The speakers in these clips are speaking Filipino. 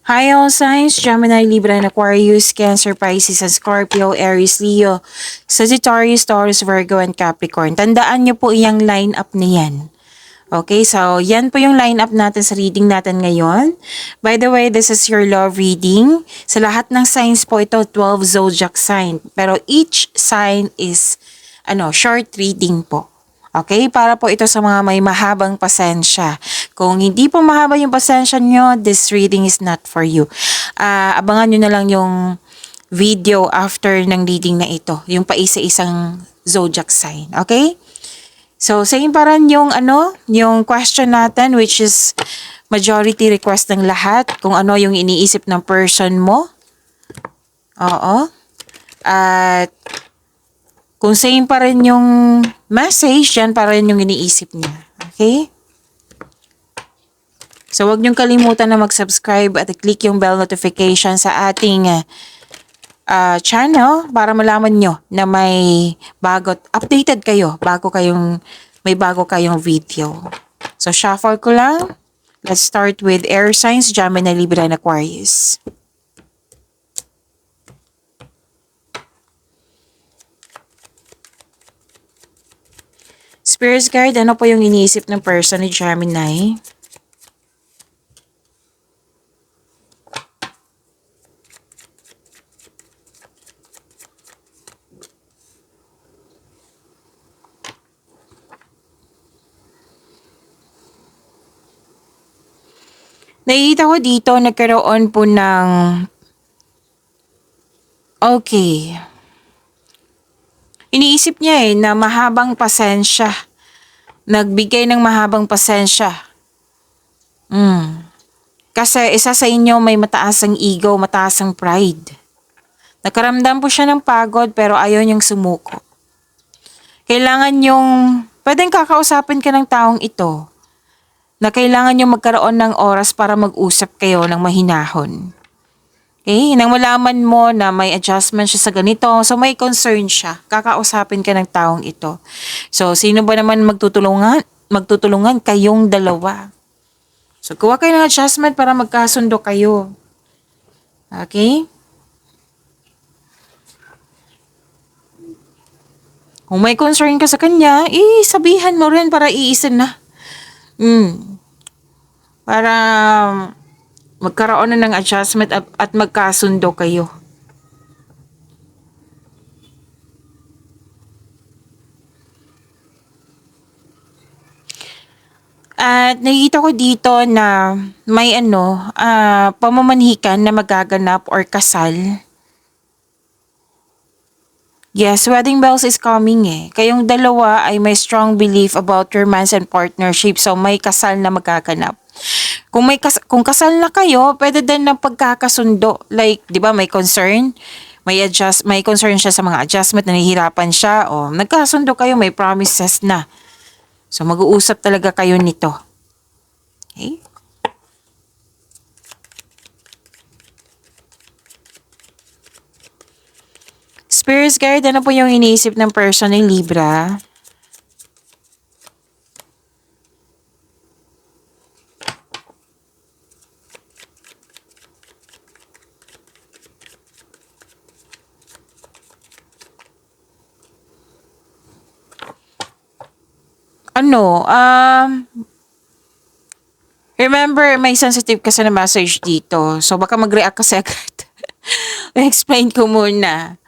Hi all signs, Gemini, Libra, and Aquarius, Cancer, Pisces, and Scorpio, Aries, Leo, Sagittarius, Taurus, Virgo, and Capricorn. Tandaan nyo po iyang line-up na yan. Okay, so yan po yung line-up natin sa reading natin ngayon. By the way, this is your love reading. Sa lahat ng signs po ito, 12 zodiac sign. Pero each sign is short reading po. Okay, para po ito sa mga may mahabang pasensya. Kung hindi po mahaba yung pasensya nyo, this reading is not for you. Abangan nyo na lang yung video after ng reading na ito. Yung paisa-isang zodiac sign. Okay? So, same pa rin yung yung question natin, which is majority request ng lahat. Kung ano yung iniisip ng person mo. Oo. At kung same pa rin yung message, yan pa rin yung iniisip niya. Okay? So, huwag niyong kalimutan na mag-subscribe at i-click yung bell notification sa ating channel para malaman nyo na may updated kayo may bago kayong video. So, shuffle ko lang. Let's start with air signs, Gemini, Libra, and Aquarius. Spirit guide, ano po yung iniisip ng person ni Gemini? Nakikita ko dito, nagkaroon po ng iniisip niya na mahabang pasensya. Nagbigay ng mahabang pasensya. Kasi isa sa inyo may mataas ang ego, mataas ang pride. Nakaramdam po siya ng pagod pero ayaw niyang sumuko. Pwedeng kakausapin ka ng taong ito na kailangan nyo magkaroon ng oras para mag-usap kayo ng mahinahon. Okay? Nang malaman mo na may adjustment siya sa ganito, so may concern siya, kakausapin ka ng taong ito. So, sino ba naman magtutulungan? Magtutulungan kayong dalawa. So, kuha kayo ng adjustment para magkasundo kayo. Okay? Kung may concern ka sa kanya, sabihan mo rin para iisin na. Para magkaroon na ng adjustment at magkasundo kayo. At nakikita ko dito na may pamamanhikan na magaganap or kasal. Yes, wedding bells is coming Kayong dalawa ay may strong belief about romance and partnership. So, may kasal na magaganap. Kung kasal na kayo, pwede din na pagkakasundo. Like, di ba, may concern? May concern siya sa mga adjustment, nahihirapan siya. O, nagkasundo kayo, may promises na. So, mag-uusap talaga kayo nito. Okay? Spirit guide, ano po yung iniisip ng person ng Libra? Remember, may sensitive kasi na message dito. So, baka mag-react kasi agad. I-explain ko muna.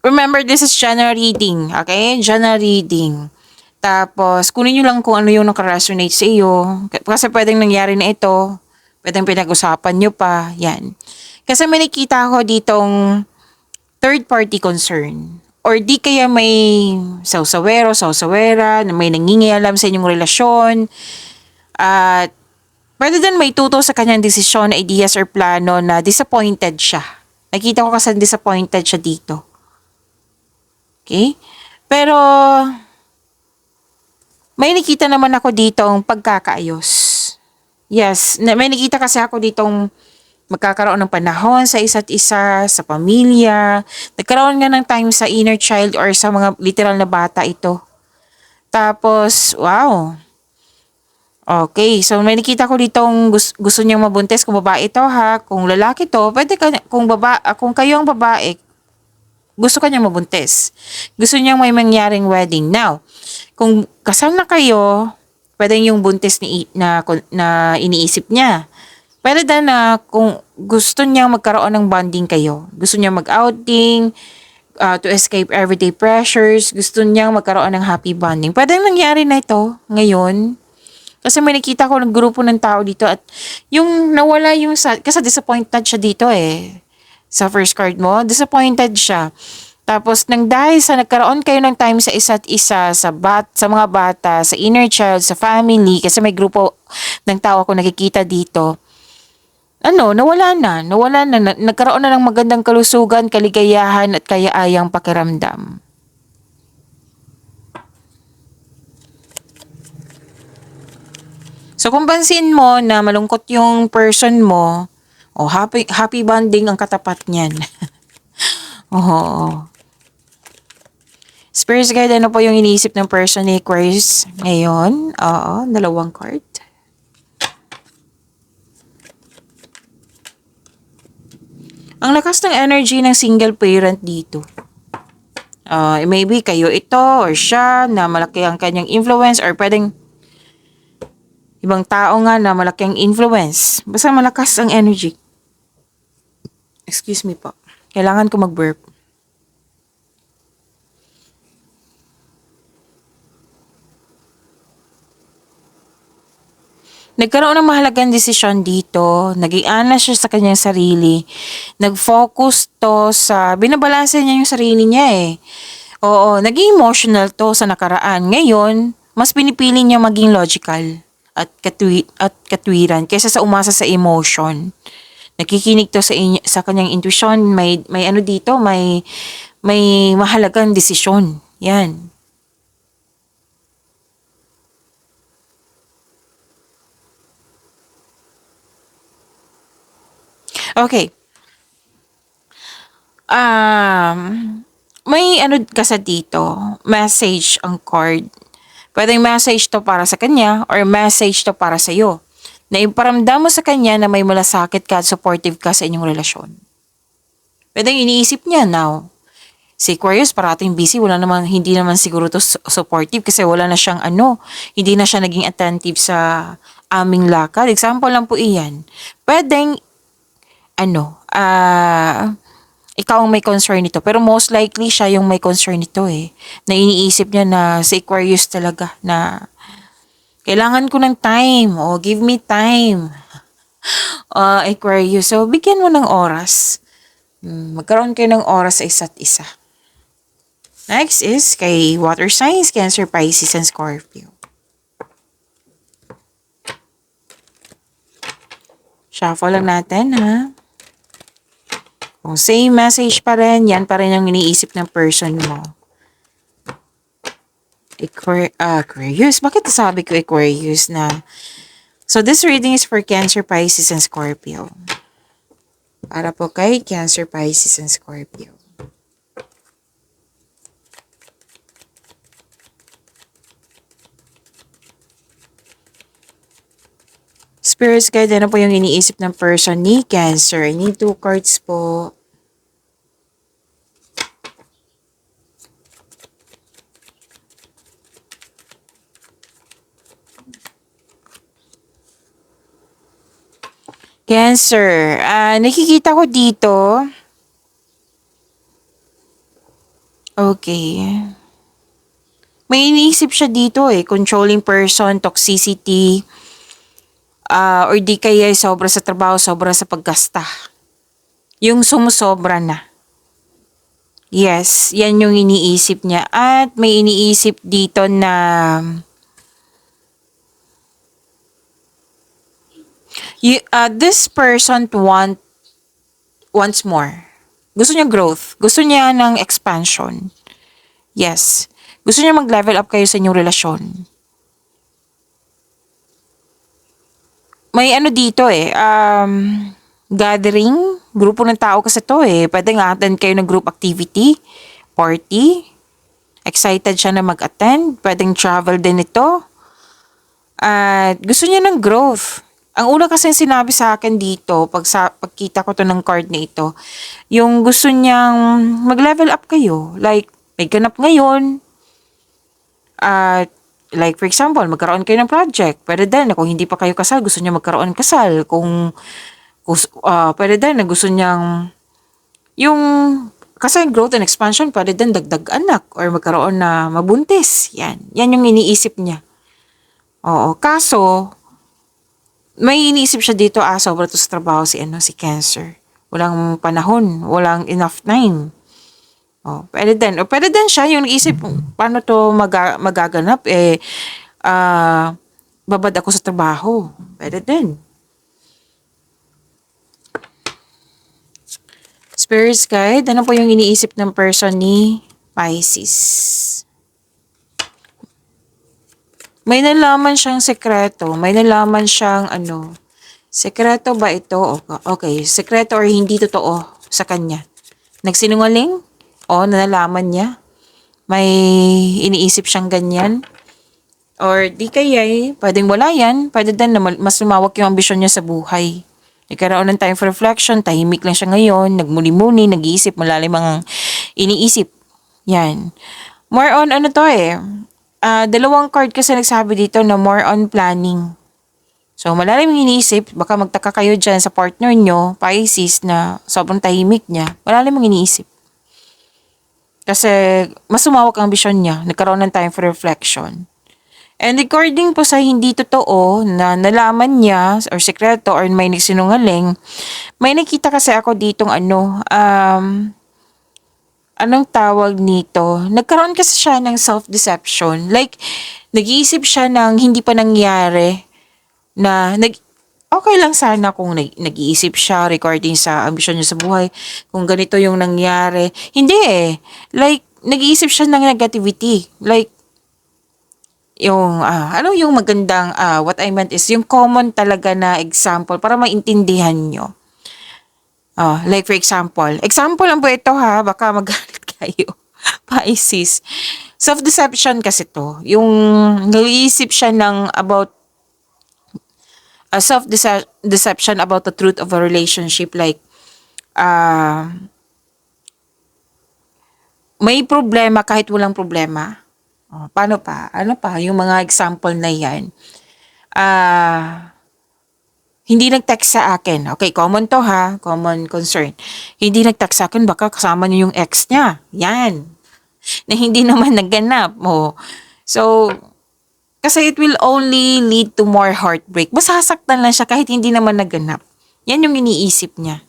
Remember, this is general reading. Okay? General reading. Tapos, kunin nyo lang kung ano yung nakaresonate sa iyo. Kasi pwedeng nangyari na ito. Pwedeng pinag-usapan nyo pa. Yan. Kasi may nakita ako ditong third party concern. Or di kaya may sawsawera, na may nangingialam sa inyong relasyon. At pwede din may tuto sa kanyang desisyon, ideas or plano na disappointed siya. Nakita ko kasi disappointed siya dito. Okay? Pero, may nakita naman ako ditong pagkakaayos. Yes, may nakita kasi ako ditong magkakaroon ng panahon sa isa't isa, sa pamilya. Nagkaroon nga ng time sa inner child or sa mga literal na bata ito. Tapos, wow. Okay, so may nakita ko ditong gusto niyang mabuntis kung babae to ha. Kung lalaki to, pwede ka, kung kayo ang babae, gusto ka niyang mabuntis. Gusto niyang may mangyaring wedding. Now, kung kasal na kayo, pwede yung buntis na iniisip niya. Pwede din na kung gusto niyang magkaroon ng bonding kayo. Gusto niyang mag-outing, to escape everyday pressures. Gusto niyang magkaroon ng happy bonding. Pwede nangyari na ito ngayon. Kasi may nakita ko ng grupo ng tao dito at yung nawala kasi disappointed siya dito eh. Sa first card mo, disappointed siya. Tapos nang dahil sa nagkaroon kayo ng time sa isa't isa, sa mga bata, sa inner child, sa family, kasi may grupo ng tao ako nakikita dito. Nawala na, nagkaroon na ng magandang kalusugan, kaligayahan at kayaayang pakiramdam. So kung pansin mo na malungkot yung person mo, happy bonding ang katapat niyan. Oo. Spirit guide, ano po yung iniisip ng person ni Aquarius ngayon? Oo, 2 card. Ang lakas ng energy ng single parent dito. Maybe kayo ito or siya na malaki ang kanyang influence or pwedeng ibang tao nga na malaki ang influence. Basta malakas ang energy. Excuse me po. Kailangan ko mag-burp. Nagkaroon ng mahalagang desisyon dito. Naging honest siya sa kanyang sarili. Nag-focus to sa, binabalanse niya yung sarili niya eh. Oo, naging emotional to sa nakaraan. Ngayon, mas pinipili niya maging logical at katwiran kaysa sa umasa sa emotion. Nakikinig to sa kanyang intuition, may dito, may mahalagang desisyon. Yan. Okay. May kasi dito, message ang card. Pwedeng message to para sa kanya or message to para sa iyo. Na iparamdam mo sa kanya na may malasakit ka at supportive ka sa inyong relasyon. Pwedeng iniisip niya now. Si Aquarius parating busy, hindi naman siguro to supportive kasi wala na siyang hindi na siya naging attentive sa aming lakad. Example lang po iyan. Pwedeng ikaw ang may concern nito. Pero most likely, siya yung may concern nito eh. Na iniisip niya na si Aquarius talaga na kailangan ko ng time. Give me time. Aquarius. So, bigyan mo ng oras. Magkaroon kayo ng oras sa isa't isa. Next is kay water signs, Cancer, Pisces, and Scorpio. Shuffle lang natin, ha? Kung same message pa rin, yan pa rin ang iniisip ng person mo. Aquarius. Bakit sabi ko Aquarius na? So, this reading is for Cancer, Pisces, and Scorpio. Para po kay Cancer, Pisces, and Scorpio. Spirits guide, ano po yung iniisip ng person ni Cancer? I need 2 cards po. Cancer, nakikita ko dito. Okay. May iniisip siya dito eh. Controlling person, toxicity, or di kaya sobra sa trabaho, sobra sa paggasta. Yung sumusobra na. Yes, yan yung iniisip niya. At may iniisip dito na this person wants more. Gusto niya growth. Gusto niya ng expansion. Yes. Gusto niya mag-level up kayo sa inyong relasyon. May dito eh. Gathering. Grupo ng tao kasi to eh. Pwede nga attend kayo ng group activity. Party. Excited siya na mag-attend. Pwedeng travel din ito. At gusto niya ng growth. Ang una kasi sinabi sa akin dito, pagkita ko to ng card na ito, yung gusto niyang mag-level up kayo. Like, may ganap ngayon. At, like for example, magkaroon kayo ng project. Pwede din, kung hindi pa kayo kasal, gusto niya magkaroon ng kasal. Pwede din, na gusto niyang, yung, kasi growth and expansion, pwede din dagdag anak or magkaroon na mabuntis. Yan yung iniisip niya. Oo, kaso, may iniisip siya dito, sobra to sa trabaho si Cancer. Walang panahon, walang enough time. Pwede din. O pwede din siya yung nag-isip, paano to magaganap? Babad ako sa trabaho. Pwede din. Spirits guide, ano po yung iniisip ng person ni Pisces? May nalaman siyang sekreto. May nalaman siyang sekreto ba ito? Okay, sekreto or hindi totoo sa kanya. Nagsinungaling? O nalaman niya? May iniisip siyang ganyan? Or di kaya, pwedeng wala yan. Pwede din na mas lumawak yung ambisyon niya sa buhay. Nagkaroon ng time for reflection, tahimik lang siya ngayon, nagmuni-muni, nag-iisip, malalim ang iniisip. Yan. More on dalawang card kasi nagsabi dito na more on planning. So, malalim yung iniisip, baka magtaka kayo dyan sa partner nyo, Pisces, na sobrang tahimik niya. Malalim yung iniisip. Kasi, mas sumawak ang ambisyon niya, nagkaroon ng time for reflection. And according po sa hindi totoo na nalaman niya, or sekreto, or may nagsinungaling, may nakita kasi ako ditong anong tawag nito? Nagkaroon kasi siya ng self-deception. Like, nag-iisip siya ng hindi pa nangyari na okay lang sana kung nag-iisip siya regarding sa ambisyon niya sa buhay. Kung ganito yung nangyari. Hindi eh. Like, nag-iisip siya ng negativity. Like, yung, yung magandang, what I meant is, yung common talaga na example para maintindihan nyo. Like for example lang po ito ha, baka magalit kayo, Pisces. Self-deception kasi to, yung nag-iisip siya ng about, self-deception about the truth of a relationship, like, may problema kahit walang problema. Paano pa? Ano pa? Yung mga example na yan. Hindi nag-text sa akin. Okay, common to ha. Common concern. Hindi nag-text sa akin, baka kasama niyo yung ex niya. Yan. Na hindi naman nagganap. So, kasi it will only lead to more heartbreak. Masasaktan lang siya kahit hindi naman nagganap. Yan yung iniisip niya.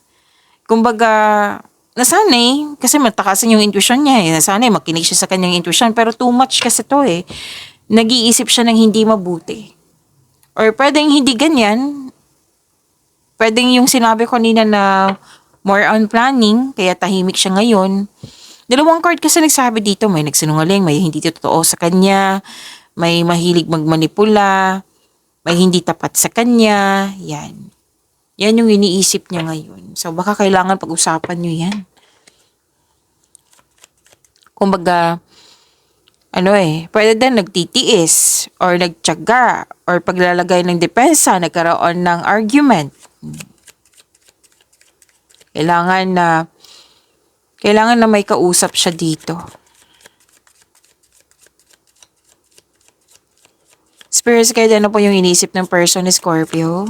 Kumbaga, nasanay, kasi matakasan yung intuition niya. Nasanay, makinig siya sa kanyang intuition. Pero too much kasi to eh. Nag-iisip siya ng hindi mabuti. Or pwedeng hindi ganyan. Pwedeng yung sinabi ko nina na more on planning, kaya tahimik siya ngayon. Dalawang card kasi nagsabi dito, may nagsinungaling, may hindi totoo sa kanya, may mahilig magmanipula, may hindi tapat sa kanya, yan. Yan yung iniisip niya ngayon. So baka kailangan pag-usapan nyo yan. Kumbaga, pwede din nagtitiis, or nagtiyaga, or paglalagay ng depensa, nagkaroon ng argument. Kailangan na may kausap siya dito. Spirits guide, ano po yung iniisip ng person ni Scorpio?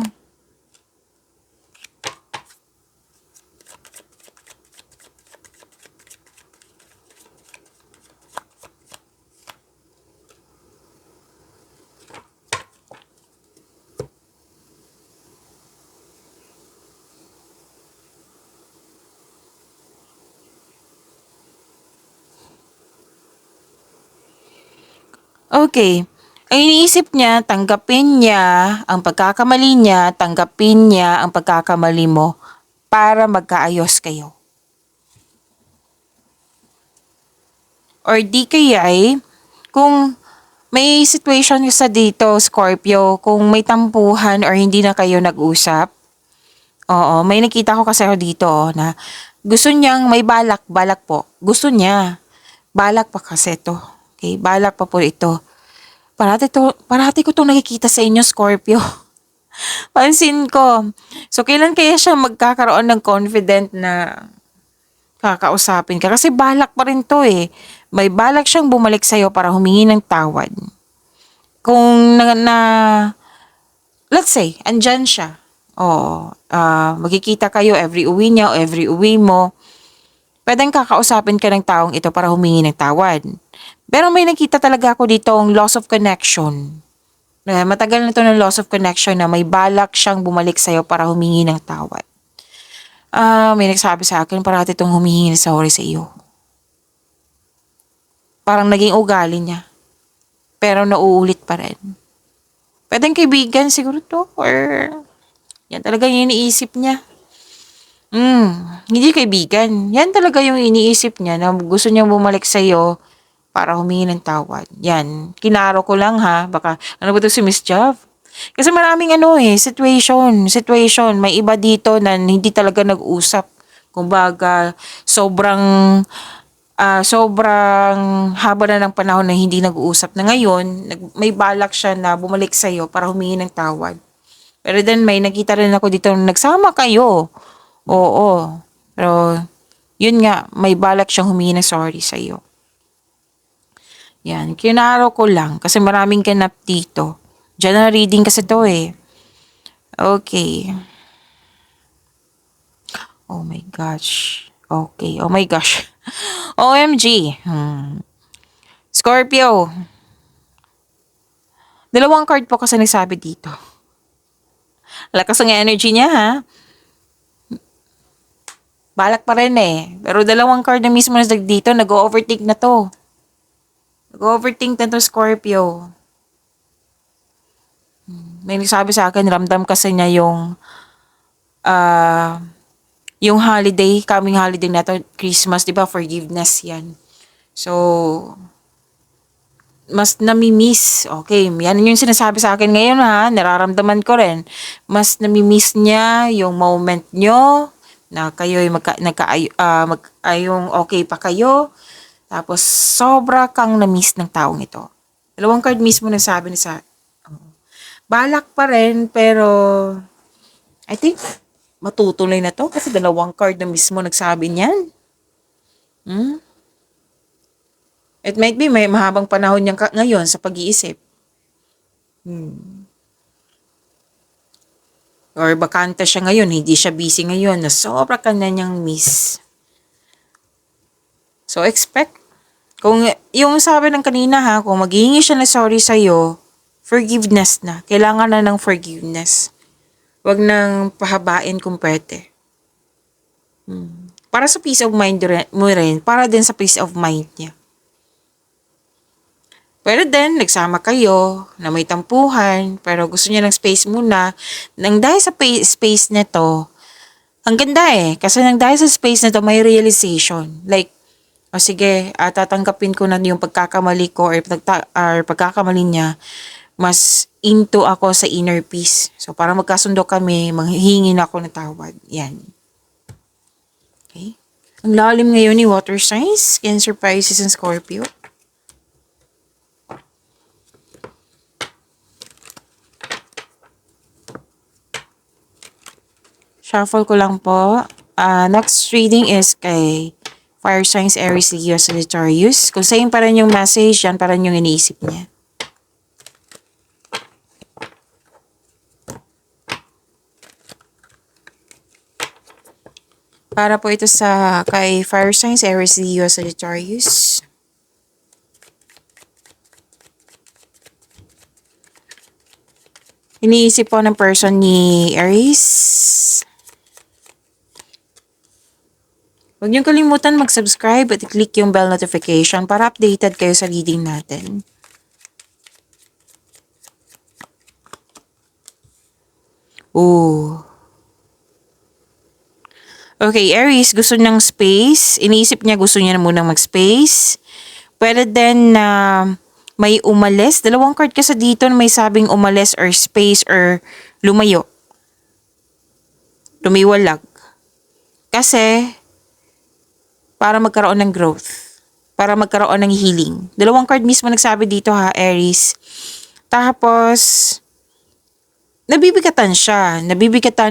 Okay. Ang iniisip niya, tanggapin niya ang pagkakamali niya, tanggapin niya ang pagkakamali mo para magkaayos kayo. Or di kaya, kung may situation sa dito, Scorpio, kung may tampuhan or hindi na kayo nag-usap, may nakita ko kasi ako dito na gusto niyang may balak po. Gusto niya. Balak pa kasi to. Okay, balak pa po ito. Parati ko to nakikita sa inyo, Scorpio. Pansin ko. So, kailan kaya siya magkakaroon ng confident na kakausapin ka? Kasi balak pa rin to eh. May balak siyang bumalik sa'yo para humingi ng tawad. Kung let's say, andyan siya. Oo, magkikita kayo every uwi niya o every uwi mo. Pwedeng kakausapin ka ng taong ito para humingi ng tawad. Pero may nakita talaga ako dito ang loss of connection. Matagal na to ng loss of connection na may balak siyang bumalik sa'yo para humingi ng tawad. May nagsabi sa akin, parati itong humingi ng sorry sa iyo. Parang naging ugali niya. Pero nauulit pa rin. Pwedeng kaibigan siguro to or yan talaga yung iniisip niya. Hindi kaibigan. Yan talaga yung iniisip niya na gusto niyang bumalik sa'yo para humingi ng tawad. Yan. Kinaro ko lang ha. Baka, ano ba to si Miss Jav? Kasi maraming situation. May iba dito na hindi talaga nag-usap. Kumbaga, sobrang haba na ng panahon na hindi nag-uusap na ngayon, may balak siya na bumalik sa'yo para humingi ng tawad. Pero then may nakita rin ako dito na nagsama kayo. Oo. Pero, yun nga, may balak siyang humingi ng sorry sa'yo. Yan, kinaro ko lang kasi maraming ganap dito. General reading kasi to eh. Okay. Oh my gosh. Okay, oh my gosh. OMG. Scorpio. Dalawang card po kasi nagsabi dito. Lakas ang energy niya ha. Balak pa rin eh. Pero dalawang card na mismo na dito, nag-overthink na to. Nag-overthink na to, Scorpio. May nagsabi sa akin, ramdam kasi niya yung holiday, coming holiday na to, Christmas, di ba? Forgiveness yan. So, mas nami-miss. Okay, yan yung sinasabi sa akin ngayon ha, nararamdaman ko rin. Mas nami-miss niya yung moment nyo, na kayo yung okay pa kayo. Tapos, sobra kang na-miss ng taong ito. Dalawang card mismo nagsabi ni sa balak pa rin, pero I think matutuloy na to kasi dalawang card na mismo nagsabi niyan. It might be may mahabang panahon niya ngayon sa pag-iisip. Or bakante siya ngayon, hindi siya busy ngayon, na sobra ka na niyang miss. So expect, kung yung sabi ng kanina ha, kung maghihingi siya ng sorry sa'yo, forgiveness na. Kailangan na ng forgiveness. Huwag nang pahabain kung pwede. Para sa peace of mind mo rin, para din sa peace of mind niya. Pero then, nagsama kayo, na may tampuhan, pero gusto niya ng space muna. Nang dahil sa space nito, ang ganda eh. Kasi nang dahil sa space nito, may realization. Like, sige, tatanggapin ko na yung pagkakamali ko or pagkakamali niya. Mas into ako sa inner peace. So, para magkasundo kami, manghihingi na ako ng tawad. Yan. Okay? Ang lalim ngayon ni water signs, Cancer, Pisces, and Scorpio. Shuffle ko lang po. Next reading is kay Fire Signs, Aries, Leo, Sagittarius. Kung same pa rin yung message, yan pa rin yung iniisip niya. Para po ito sa kay Fire Signs, Aries, Leo, Sagittarius. Iniisip po ng person ni Aries. Huwag niyong kalimutan mag-subscribe at i-click yung bell notification para updated kayo sa reading natin. Ooh. Okay, Aries, gusto niyang space. Iniisip niya gusto niya na munang mag-space. Pwede din na may umalis. Dalawang card kasi dito na may sabing umalis or space or lumayo. Lumiwalag. Kasi, para magkaroon ng growth. para magkaroon ng healing. Dalawang card mismo nagsabi dito ha, Aries. Tapos, nabibigatan,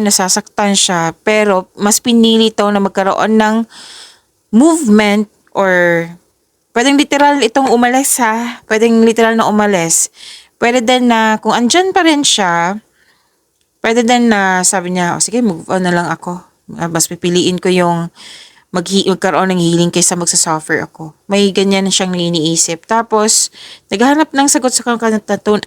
nasasaktan siya, pero mas pinili to na magkaroon ng movement or pwedeng literal itong umalis ha, pwedeng literal na umalis. Pwede din na kung andyan pa rin siya, pwede din na sabi niya, sige, move on na lang ako. Mas pipiliin ko yung magkaroon ng healing kaysa magsasuffer ako. May ganyan siyang iniisip. Tapos, naghahanap ng sagot sa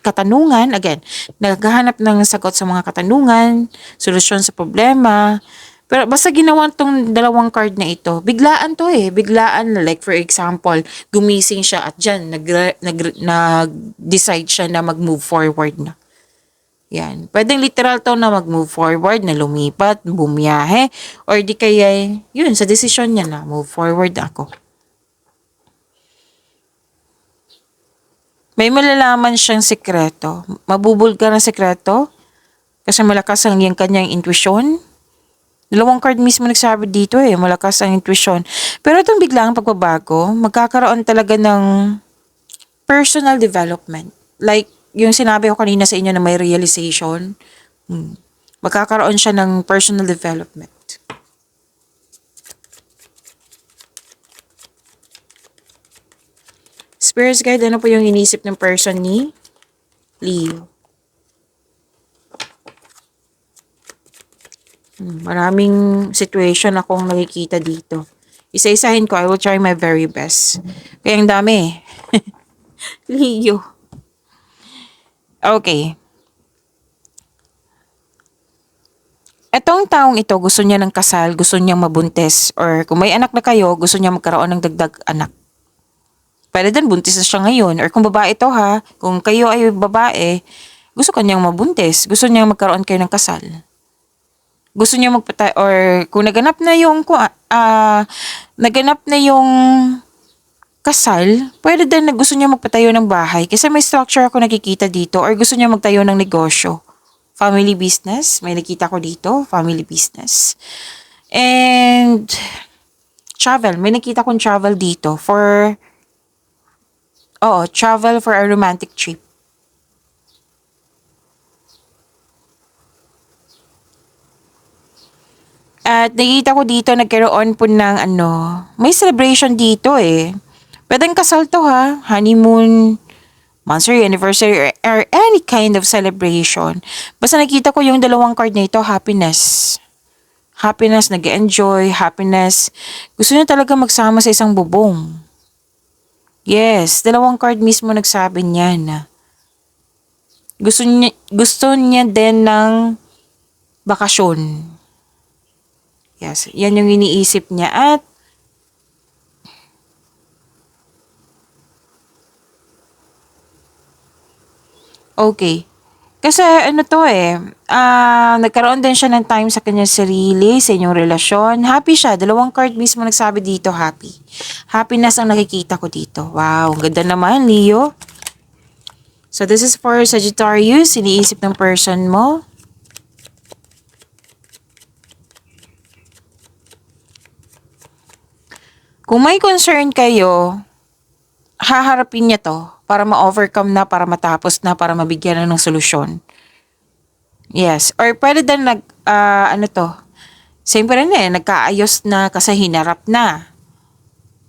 katanungan. Again, naghahanap ng sagot sa mga katanungan, solusyon sa problema. Pero basta ginawa tong dalawang card na ito, biglaan to eh. Biglaan, like for example, gumising siya at dyan, nag-decide siya na mag-move forward na. Yan. Pwedeng literal to na mag-move forward, na lumipat, bumiyahe, or di kaya, yun, sa desisyon niya na, move forward ako. May malalaman siyang sekreto. Mabubulgar ng sekreto, kasi malakas ang yung kanyang intuition. Dalawang card mismo nagsabi dito eh, malakas ang intuition. Pero itong biglang pagbabago, magkakaroon talaga ng personal development. Like, yung sinabi ko kanina sa inyo na may realization, magkakaroon siya ng personal development. Spirits guide, ano po yung inisip ng person ni Leo? Maraming situation akong nakikita dito. Isa-isahin ko, I will try my very best. Kaya ang dami. Leo. Okay. Etong taong ito, gusto niya ng kasal, gusto niya mabuntis, or kung may anak na kayo, gusto niya magkaroon ng dagdag anak. Pwede din buntis na siya ngayon, or kung babae to ha, kung kayo ay babae, gusto kanyang mabuntis, gusto niya magkaroon kayo ng kasal. Gusto niya magpatay, or kung naganap na yung kasal, pwede din na gusto niya magpatayo ng bahay kasi may structure ako nakikita dito, or gusto niya magtayo ng negosyo. Family business, may nakita ko dito, family business. And travel, may nakita kong travel dito travel for a romantic trip. At nakita ko dito, nagkaroon po ng may celebration dito eh. Pwedeng kasal to ha, honeymoon, monthsary, anniversary, or any kind of celebration. Basta nakita ko yung dalawang card na ito, happiness. Happiness, nag-enjoy, happiness. Gusto niya talaga magsama sa isang bubong. Yes, dalawang card mismo nagsabi niya na gusto niya din ng bakasyon. Yes, yan yung iniisip niya. At okay. Kasi nagkaroon din siya ng time sa kanyang sarili, sa inyong relasyon. Happy siya. Dalawang card mismo nagsabi dito, happy. Happiness ang nakikita ko dito. Wow, ang ganda naman, Leo. So this is for Sagittarius, iniisip ng person mo. Kung may concern kayo, haharapin niya to para ma-overcome na, para matapos na, para mabigyan na ng solusyon. Yes. Or pwede din siyempre nagkaayos na kasi hinarap na.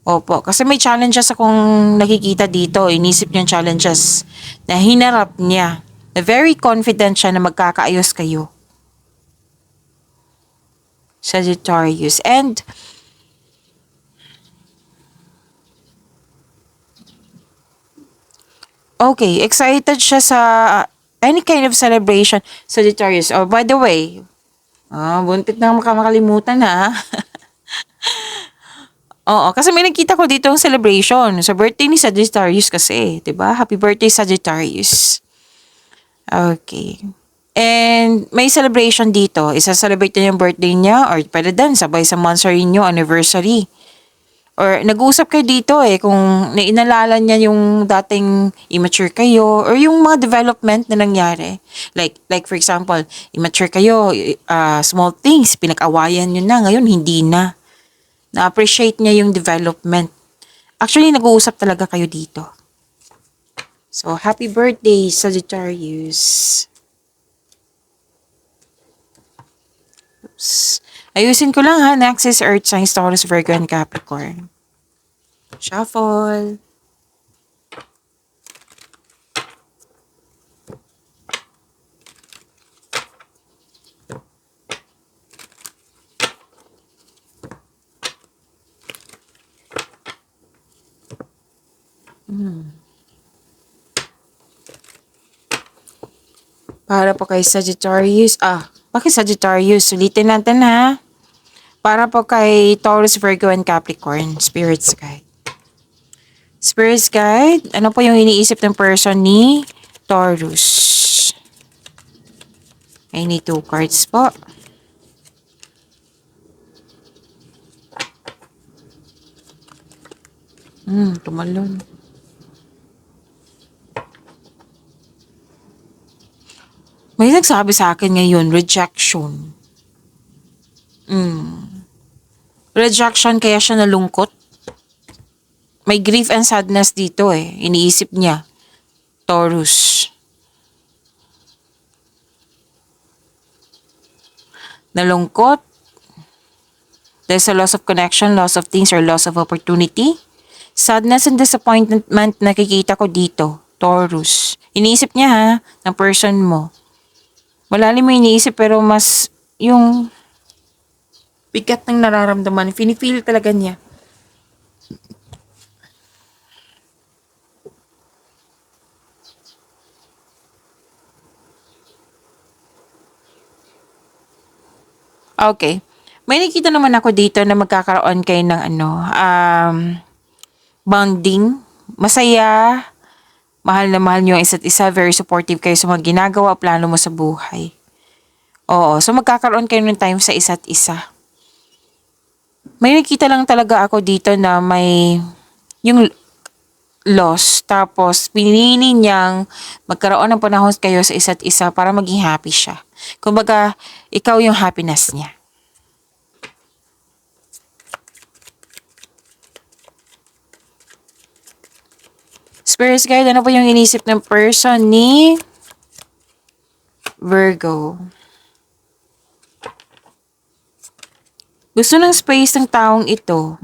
Opo. Kasi may challenges akong nakikita dito. Inisip niya challenges na hinarap niya. Na very confident siya na magkakaayos kayo. Sagittarius. And okay, excited siya sa any kind of celebration. Sagittarius. Oh, by the way, buntit na makalimutan ha. Oo, kasi may nakita ko dito ang celebration sa birthday ni Sagittarius kasi, 'di ba? Happy birthday Sagittarius. Okay. And may celebration dito. Isa-celebrate niya yung birthday niya, or pwede din sabay sa monthsary niyo, anniversary. Or nag-uusap kayo dito kung nainalala niya yung dating immature kayo or yung mga development na nangyari. Like for example, immature kayo, small things, pinag-awayan niyo na, ngayon hindi na. Na-appreciate niya yung development. Actually, nag-uusap talaga kayo dito. So, happy birthday, Sagittarius. Oops. Ayusin ko lang ha. Next is Earth signs, Taurus, Virgo, and Capricorn. Shuffle. Para po kay Sagittarius. Bakit Sagittarius? Ulitin natin ha. Para po kay Taurus, Virgo, and Capricorn. Spirits Guide. Spirits Guide, ano po yung iniisip ng person ni Taurus? I need 2 cards po. Tumalon. May nagsabi sa akin ngayon, rejection. Rejection kaya siya nalungkot. May grief and sadness dito eh. Iniisip niya. Taurus. Nalungkot. There's a loss of connection, loss of things, or loss of opportunity. Sadness and disappointment nakikita ko dito. Taurus. Iniisip niya ha, ng person mo. Malalim mo iniisip pero mas yung bigat ng nararamdaman. Feel talaga niya. Okay. May nakita naman ako dito na magkakaroon kayo ng bonding. Masaya. Mahal na mahal niyo ang isa't isa. Very supportive kayo sa mga ginagawa, plano mo sa buhay. Oo. So magkakaroon kayo ng time sa isa't isa. May nakita lang talaga ako dito na may yung loss. Tapos pinili niyang magkaroon ng panahon kayo sa isa't isa para maging happy siya. Kumbaga, ikaw yung happiness niya. Spirits Guide, ano po yung inisip ng person ni Virgo? Gusto ng space ng taong ito.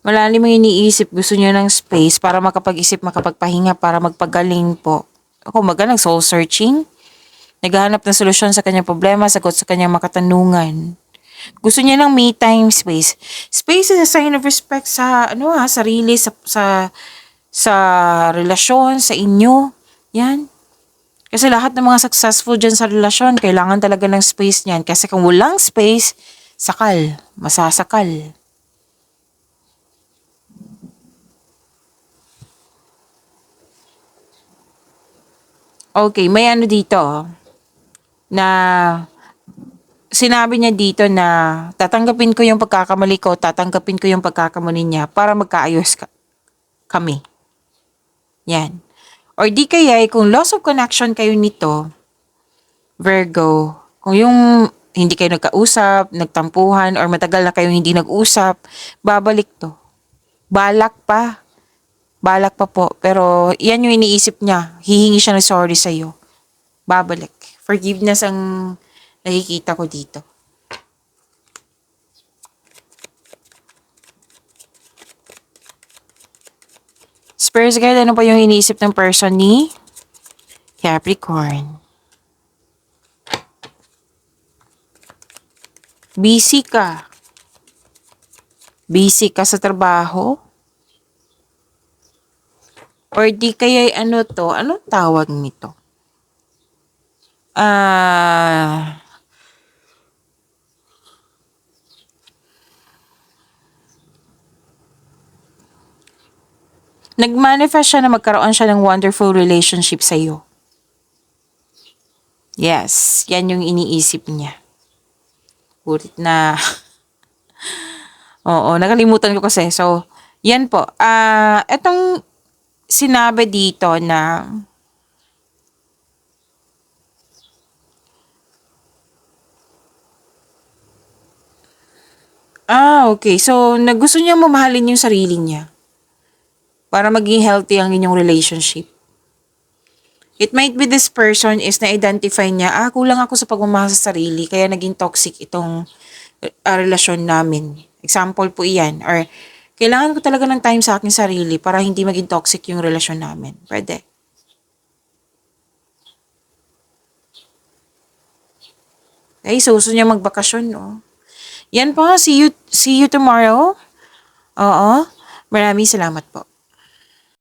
Malalim yung iniisip, gusto niya ng space para makapag-isip, makapagpahinga, para magpagaling po. Ako magalang soul searching. Naghahanap ng solusyon sa kanyang problema, sagot sa kanyang makatanungan. Gusto niya ng me time space. Space is a sign of respect sa sarili, sa relasyon, sa inyo. Yan. Kasi lahat ng mga successful dyan sa relasyon, kailangan talaga ng space niyan. Kasi kung walang space, sakal, masasakal. Okay, may ano dito na sinabi niya dito na tatanggapin ko yung pagkakamali ko, tatanggapin ko yung pagkakamali niya para magkaayos kami. Yan. Or di kaya kung loss of connection kayo nito, Virgo, kung yung hindi kayo nagkausap, nagtampuhan, or matagal na kayo hindi nag-usap, babalik to. Balak pa. Balak pa po. Pero yan yung iniisip niya. Hihingi siya ng sorry sa'yo. Babalik. Forgiveness ang nakikita ko dito. Spurs Guide, ano pa yung iniisip ng person ni Capricorn? Busy ka. Busy ka sa trabaho? Or di kaya anong tawag nito? Nag-manifest siya na magkaroon siya ng wonderful relationship sa iyo. Yes, yan yung iniisip niya. Burit na. Oo, nakalimutan ko kasi. So, yan po. Etong sinabi dito na Okay. So, gusto niya mamahalin yung sarili niya para maging healthy ang inyong relationship. It might be this person is na-identify niya, kulang ako sa pagmamahal sa sarili, kaya naging toxic itong relasyon namin. Example po iyan. Or, kailangan ko talaga ng time sa akin sarili para hindi maging toxic yung relasyon namin. Pwede. Okay, so gusto niya magbakasyon, no? Yan po, see you tomorrow. Oo. Maraming salamat po.